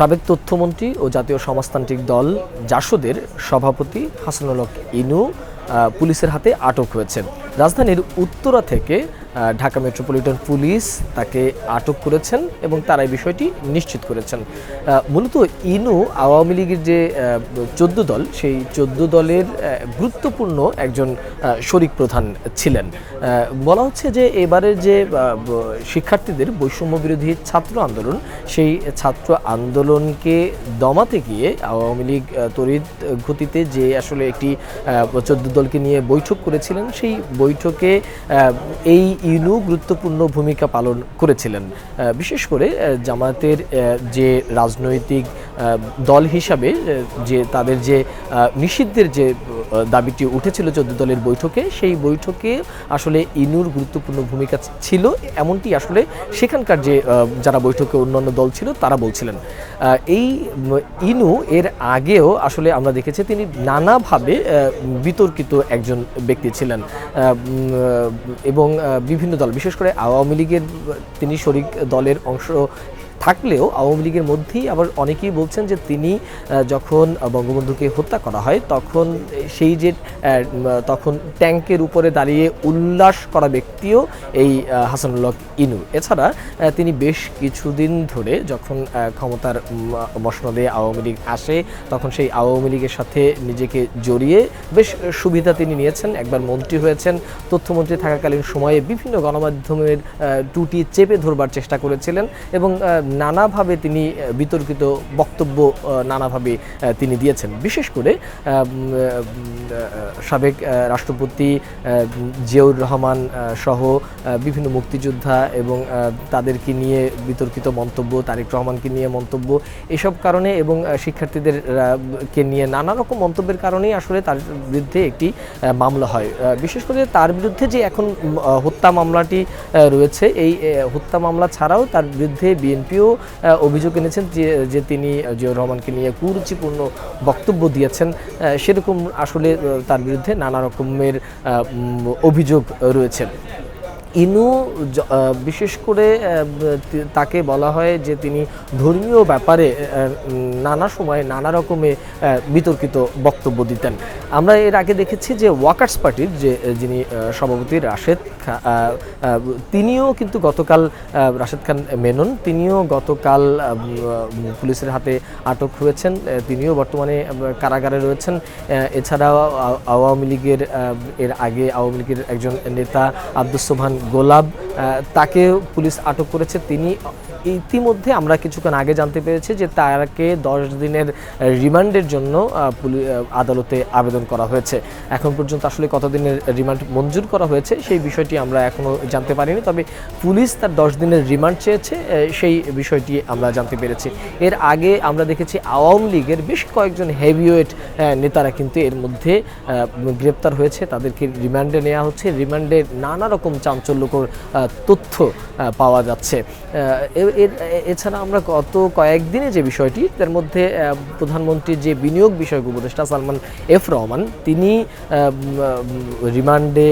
সাবেক তথ্যমন্ত্রী ও জাতীয় সমাজতান্ত্রিক দল জাসদের সভাপতি হাসানুল হক ইনু পুলিশের হাতে আটক হয়েছেন। রাজধানীর উত্তরা থেকে ঢাকা মেট্রোপলিটন পুলিশ তাকে আটক করেছেন এবং তারা এই বিষয়টি নিশ্চিত করেছেন। মূলত ইনু আওয়ামী লীগের যে 14 দল, সেই 14 দলের গুরুত্বপূর্ণ একজন শরিক প্রধান ছিলেন। বলা হচ্ছে যে এবারের যে শিক্ষার্থীদের বৈষম্য বিরোধী ছাত্র আন্দোলন, সেই ছাত্র আন্দোলনকে দমাতে গিয়ে আওয়ামী লীগ তড়িৎ গতিতে যে আসলে একটি 14 দলকে নিয়ে বৈঠক করেছিলেন, সেই বৈঠকে এই ইনু গুরুত্বপূর্ণ ভূমিকা পালন করেছিলেন। বিশেষ করে জামায়াতের যে রাজনৈতিক দল হিসাবে যে তাদের যে নিষিদ্ধের যে দাবিটি উঠেছিল 14 দলের বৈঠকে, সেই বৈঠকে আসলে ইনুর গুরুত্বপূর্ণ ভূমিকা ছিল, এমনটি আসলে সেখানকার যে যারা বৈঠকে অন্যান্য দল ছিল তারা বলছিলেন। এই ইনু এর আগেও আসলে আমরা দেখেছি তিনি নানাভাবে বিতর্কিত একজন ব্যক্তি ছিলেন এবং বিভিন্ন দল, বিশেষ করে আওয়ামী লীগের তিনি শরিক দলের অংশ থাকলেও আওয়ামী লীগের মধ্যেই আবার অনেকেই বলছেন যে তিনি যখন বঙ্গবন্ধুকে হত্যা করা হয় তখন সেই যে তখন ট্যাঙ্কের উপরে দাঁড়িয়ে উল্লাস করা ব্যক্তিও এই হাসানুল হক ইনু। এছাড়া তিনি বেশ কিছুদিন ধরে যখন ক্ষমতার মসনদে আওয়ামী লীগ আসে তখন সেই আওয়ামী লীগের সাথে নিজেকে জড়িয়ে বেশ সুবিধা তিনি নিয়েছেন। একবার মন্ত্রী হয়েছেন, তথ্যমন্ত্রী থাকাকালীন সময়ে বিভিন্ন গণমাধ্যমের টুটি চেপে ধরবার চেষ্টা করেছিলেন এবং নানাভাবে তিনি বিতর্কিত বক্তব্য নানাভাবে তিনি দিয়েছেন। বিশেষ করে সাবেক রাষ্ট্রপতি জিয়াউর রহমান সহ বিভিন্ন মুক্তিযোদ্ধা এবং তাদেরকে নিয়ে বিতর্কিত মন্তব্য, তারেক রহমানকে নিয়ে মন্তব্য, এসব কারণে এবং শিক্ষার্থীদেরকে নিয়ে নানা রকম মন্তব্যের কারণেই আসলে তার বিরুদ্ধে একটি মামলা হয়। বিশেষ করে তার বিরুদ্ধে যে এখন হত্যা মামলাটি রয়েছে, এই হত্যা মামলা ছাড়াও তার বিরুদ্ধে বিএনপিও অভিযোগ এনেছেন যে তিনি জিয়াউর রহমানকে নিয়ে কুরুচিপূর্ণ বক্তব্য দিয়েছেন। সেরকম আসলে তার বিরুদ্ধে নানা রকমের অভিযোগ রয়েছে। ইনু বিশেষ করে তাকে বলা হয় যে তিনি ধর্মীয় ব্যাপারে নানা সময় নানা রকমের বিতর্কিত বক্তব্য দিতেন। আমরা এর আগে দেখেছি যে ওয়াকার্স পার্টির যিনি সভাপতি রাশেদ তিনিও কিন্তু গতকাল, রাশেদ খান মেনন, তিনিও গতকাল পুলিশের হাতে আটক হয়েছেন। তিনিও বর্তমানে কারাগারে রয়েছেন। এছাড়াও আওয়ামী লীগের এর আগে আওয়ামী লীগের একজন নেতা আব্দুস সোবহান গোলাপ, তাকেও পুলিশ আটক করেছে। তিনি ইতিমধ্যে আমরা কিছুক্ষণ আগে জানতে পেরেছি যে তাকে 10 দিনের রিমান্ডের জন্য আদালতে আবেদন করা হয়েছে। এখন পর্যন্ত আসলে কতদিনের রিমান্ড মঞ্জুর করা হয়েছে সেই বিষয়টি আমরা এখনও জানতে পারিনি, তবে পুলিশ তার 10 দিনের রিমান্ড চেয়েছে, সেই বিষয়টি আমরা জানতে পেরেছি। এর আগে আমরা দেখেছি আওয়ামী লীগের বেশ কয়েকজন হেভিওয়েট নেতারা কিন্তু এর মধ্যে গ্রেপ্তার হয়েছে, তাদেরকে রিমান্ডে নেওয়া হচ্ছে। রিমান্ডে নানা রকম চাঞ্চল্যকর তথ্য পাওয়া যাচ্ছে। এছাড়া আমরা গত কয়েকদিনে যে বিষয়টি, তার মধ্যে প্রধানমন্ত্রীর যে বিনিয়োগ বিষয়ক উপদেষ্টা সালমান এফ রহমান, তিনি রিমান্ডে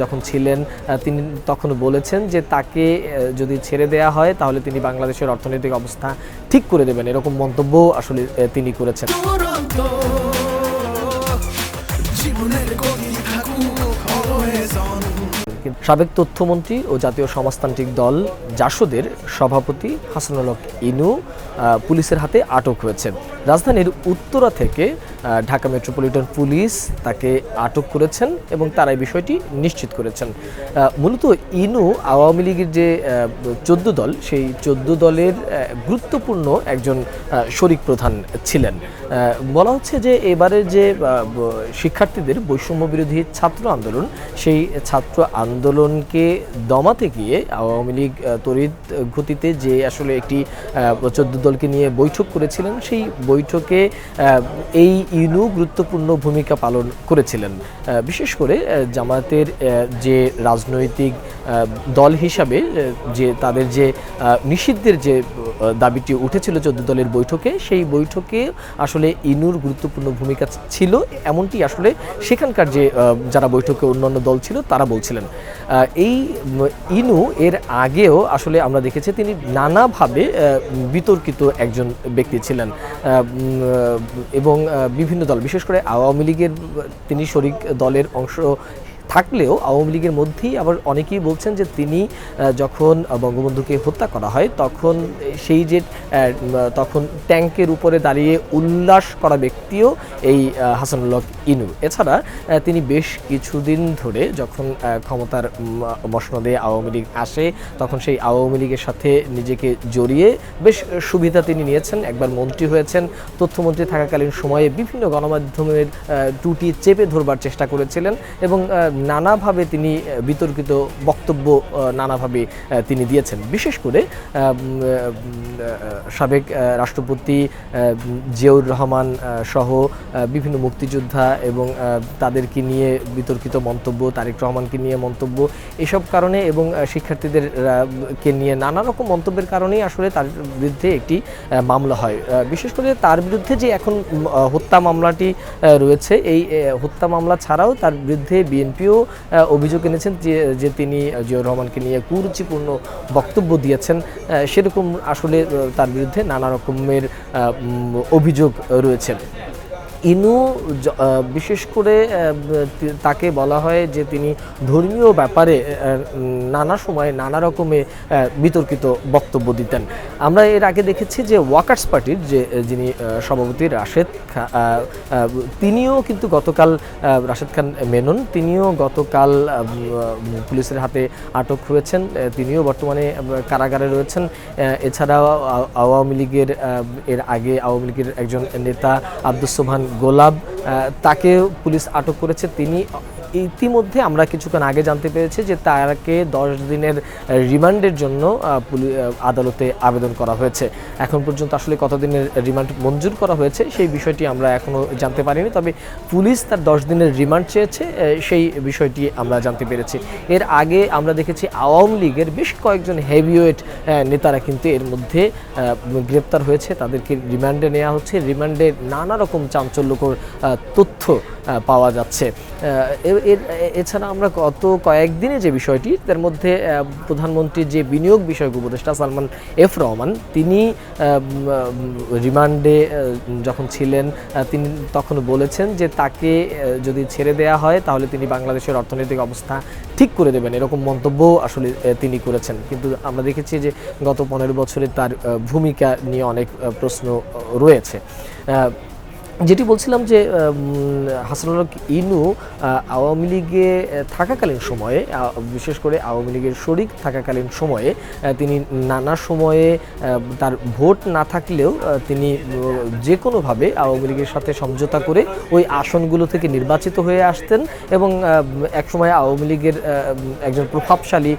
যখন ছিলেন তিনি তখন বলেছেন যে তাকে যদি ছেড়ে দেয়া হয় তাহলে তিনি বাংলাদেশের অর্থনৈতিক অবস্থা ঠিক করে দেবেন, এরকম মন্তব্য আসলে তিনি করেছেন। সাবেক তথ্যমন্ত্রী ও জাতীয় সমাজতান্ত্রিক দল জাসদের সভাপতি হাসানুল হক ইনু পুলিশের হাতে আটক হয়েছেন। রাজধানীর উত্তরা থেকে ঢাকা মেট্রোপলিটন পুলিশ তাকে আটক করেছেন এবং তারা এই বিষয়টি নিশ্চিত করেছেন। মূলত ইনু আওয়ামী লীগের যে 14 দল, সেই 14 দলের গুরুত্বপূর্ণ একজন শরিক প্রধান ছিলেন। বলা হচ্ছে যে এবারের যে শিক্ষার্থীদের বৈষম্য বিরোধী ছাত্র আন্দোলন, সেই ছাত্র আন্দোলনকে দমাতে গিয়ে আওয়ামী লীগ তড়িৎ গতিতে যে আসলে একটি 14 দলকে নিয়ে বৈঠক করেছিলেন, সেই বৈঠকে এই ইনু গুরুত্বপূর্ণ ভূমিকা পালন করেছিলেন। বিশেষ করে জামায়াতের যে রাজনৈতিক দল হিসাবে যে তাদের যে নিষিদ্ধের যে দাবিটি উঠেছিল 14 দলের বৈঠকে, সেই বৈঠকে আসলে ইনুর গুরুত্বপূর্ণ ভূমিকা ছিল, এমনটি আসলে সেখানকার যে যারা বৈঠকে অন্যান্য দল ছিল তারা বলছিলেন। এই ইনু এর আগেও আসলে আমরা দেখেছি তিনি নানাভাবে বিতর্কিত একজন ব্যক্তি ছিলেন এবং বিভিন্ন দল, বিশেষ করে আওয়ামী লীগের তিনি শরিক দলের অংশ থাকলেও আওয়ামী লীগের মধ্যেই আবার অনেকেই বলছেন যে তিনি যখন বঙ্গবন্ধুকে হত্যা করা হয় তখন সেই যে তখন ট্যাঙ্কের উপরে দাঁড়িয়ে উল্লাস করা ব্যক্তিও এই হাসানুল হক ইনু। এছাড়া তিনি বেশ কিছুদিন ধরে যখন ক্ষমতার মসনদে আওয়ামী লীগ আসে তখন সেই আওয়ামী লীগের সাথে নিজেকে জড়িয়ে বেশ সুবিধা তিনি নিয়েছেন। একবার মন্ত্রী হয়েছেন, তথ্যমন্ত্রী থাকাকালীন সময়ে বিভিন্ন গণমাধ্যমের ত্রুটি চেপে ধরবার চেষ্টা করেছিলেন এবং নানাভাবে তিনি বিতর্কিত বক্তব্য নানাভাবে তিনি দিয়েছেন। বিশেষ করে সাবেক রাষ্ট্রপতি জিয়াউর রহমান সহ বিভিন্ন মুক্তিযোদ্ধা এবং তাদেরকে নিয়ে বিতর্কিত মন্তব্য, তারেক রহমানকে নিয়ে মন্তব্য, এসব কারণে এবং শিক্ষার্থীদেরকে নিয়ে নানা রকম মন্তব্যের কারণেই আসলে তার বিরুদ্ধে একটি মামলা হয়। বিশেষ করে তার বিরুদ্ধে যে এখন হত্যা মামলাটি রয়েছে, এই হত্যা মামলা ছাড়াও তার বিরুদ্ধে বিএনপিও অভিযোগ এনেছেন যে তিনি জিয়াউর রহমানকে নিয়ে কুরুচিপূর্ণ বক্তব্য দিয়েছেন, সেরকম আসলে তার বিরুদ্ধে নানা রকমের অভিযোগ রয়েছে। ইনু বিশেষ করে তাকে বলা হয় যে তিনি ধর্মীয় ব্যাপারে নানা সময় নানা রকমে বিতর্কিত বক্তব্য দিতেন। আমরা এর আগে দেখেছি যে ওয়াকার্স পার্টির যিনি সভাপতি রাশেদ খান, তিনিও কিন্তু গতকাল, রাশেদ খান মেনন, তিনিও গতকাল পুলিশের হাতে আটক হয়েছেন, তিনিও বর্তমানে কারাগারে রয়েছেন। এছাড়াও আওয়ামী লীগের এর আগে আওয়ামী লীগের একজন নেতা আব্দুস সোবহান গোলাপ, তাকে পুলিশ আটক করেছে। তিনি ইতিমধ্যে আমরা কিছুক্ষণ আগে জানতে পেরেছি যে তাকে 10 দিনের রিমান্ডের জন্য আদালতে আবেদন করা হয়েছে। এখন পর্যন্ত আসলে কতদিনের রিমান্ড মঞ্জুর করা হয়েছে সেই বিষয়টি আমরা এখনও জানতে পারিনি, তবে পুলিশ তার 10 দিনের রিমান্ড চেয়েছে, সেই বিষয়টি আমরা জানতে পেরেছি। এর আগে আমরা দেখেছি আওয়ামী লীগের বেশ কয়েকজন হেভিওয়েট নেতারা কিন্তু এর মধ্যে গ্রেপ্তার হয়েছে, তাদেরকে রিমান্ডে নেওয়া হচ্ছে। রিমান্ডে নানা রকম চাঞ্চল্যকর তথ্য পাওয়া যাচ্ছে। এছাড়া আমরা গত কয়েকদিনে যে বিষয়টি, তার মধ্যে প্রধানমন্ত্রীর যে বিনিয়োগ বিষয়ক উপদেষ্টা সালমান এফ রহমান, তিনি রিমান্ডে যখন ছিলেন তিনি তখন বলেছেন যে তাকে যদি ছেড়ে দেয়া হয় তাহলে তিনি বাংলাদেশের অর্থনৈতিক অবস্থা ঠিক করে দেবেন, এরকম মন্তব্য আসলে তিনি করেছেন। কিন্তু আমরা দেখেছি যে গত 15 বছরে তার ভূমিকা নিয়ে অনেক প্রশ্ন রয়েছে। যেটি বলছিলাম যে হাসানুল হক ইনু আওয়ামী লীগে থাকাকালীন সময়ে, বিশেষ করে আওয়ামী লীগের শরিক থাকাকালীন সময়ে তিনি নানা সময়ে তার ভোট না থাকলেও তিনি যে কোনোভাবে আওয়ামী লীগের সাথে সমঝোতা করে ওই আসনগুলো থেকে নির্বাচিত হয়ে আসতেন এবং একসময় আওয়ামী লীগের একজন প্রভাবশালী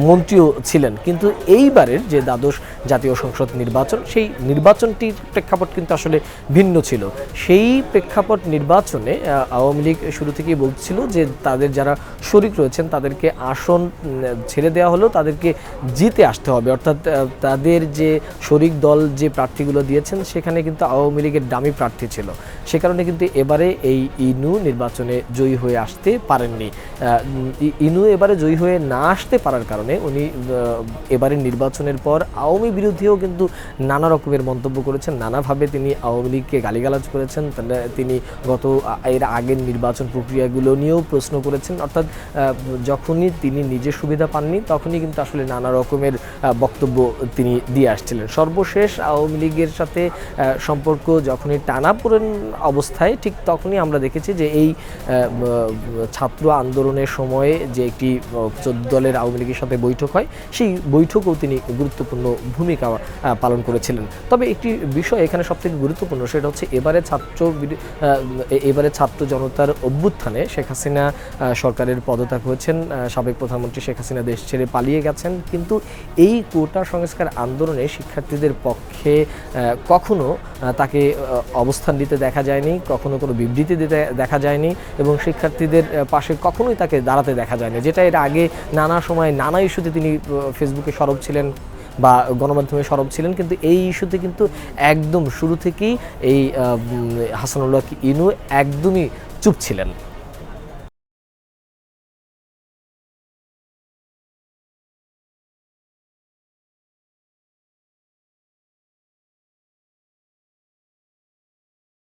মন্ত্রীও ছিলেন। কিন্তু এইবারের যে দ্বাদশ জাতীয় সংসদ নির্বাচন, সেই নির্বাচনটির প্রেক্ষাপট কিন্তু আসলে ভিন্ন ছিল। সেই প্রেক্ষাপট নির্বাচনে আওয়ামী লীগ শুরু থেকেই বলছিল যে তাদের যারা শরিক রয়েছেন তাদেরকে আসন ছেড়ে দেওয়া হলেও তাদেরকে জিতে আসতে হবে, অর্থাৎ তাদের যে শরিক দল যে প্রার্থীগুলো দিয়েছেন সেখানে কিন্তু আওয়ামী লীগের দামি প্রার্থী ছিল। সে কারণে কিন্তু এবারে এই ইনু নির্বাচনে জয়ী হয়ে আসতে পারেননি। ইনু এবারে জয়ী হয়ে না আসতে পারার কারণে উনি এবারে নির্বাচনের পর আওয়ামী বিরোধীও কিন্তু নানা রকমের মন্তব্য করেছেন, নানাভাবে তিনি আওয়ামী লীগকে গালিগালাজ করেছেন। তিনি গত এর আগের নির্বাচন প্রক্রিয়াগুলো নিয়েও প্রশ্ন করেছেন, অর্থাৎ যখনই তিনি নিজে সুবিধা পাননি তখনই কিন্তু আসলে নানা রকমের বক্তব্য তিনি দিয়ে আসছিলেন। সর্বশেষ আওয়ামী লীগের সাথে সম্পর্ক যখনই টানাপোড়েন অবস্থায়, ঠিক তখনই আমরা দেখেছি যে এই ছাত্র আন্দোলনের সময়ে যে একটি 14 দলের আওয়ামী লীগের সাথে বৈঠক হয়, সেই বৈঠকেও তিনি গুরুত্বপূর্ণ ভূমিকা পালন করেছিলেন। তবে একটি বিষয় এখানে সবথেকে গুরুত্বপূর্ণ, সেটা হচ্ছে এবারে এবারে ছাত্র জনতার অভ্যুত্থানে শেখ হাসিনা সরকারের পদত্যাগ হয়েছেন, সাবেক প্রধানমন্ত্রী শেখ হাসিনা দেশ ছেড়ে পালিয়ে গেছেন, কিন্তু এই কোটা সংস্কার আন্দোলনে শিক্ষার্থীদের পক্ষে কখনো তাকে অবস্থান নিতে দেখা যায়নি, কখনো কোনো বিবৃতি দিতে দেখা যায়নি এবং শিক্ষার্থীদের পাশে কখনোই তাকে দাঁড়াতে দেখা যায়নি, যেটা এর আগে নানা সময় নানা ইস্যুতে তিনি ফেসবুকে সরব ছিলেন বা গণমাধ্যমে সরব ছিলেন, কিন্তু এই ইস্যুতে কিন্তু একদম শুরু থেকেই এই হাসানুল্লাহ ইনু একদমই চুপ ছিলেন।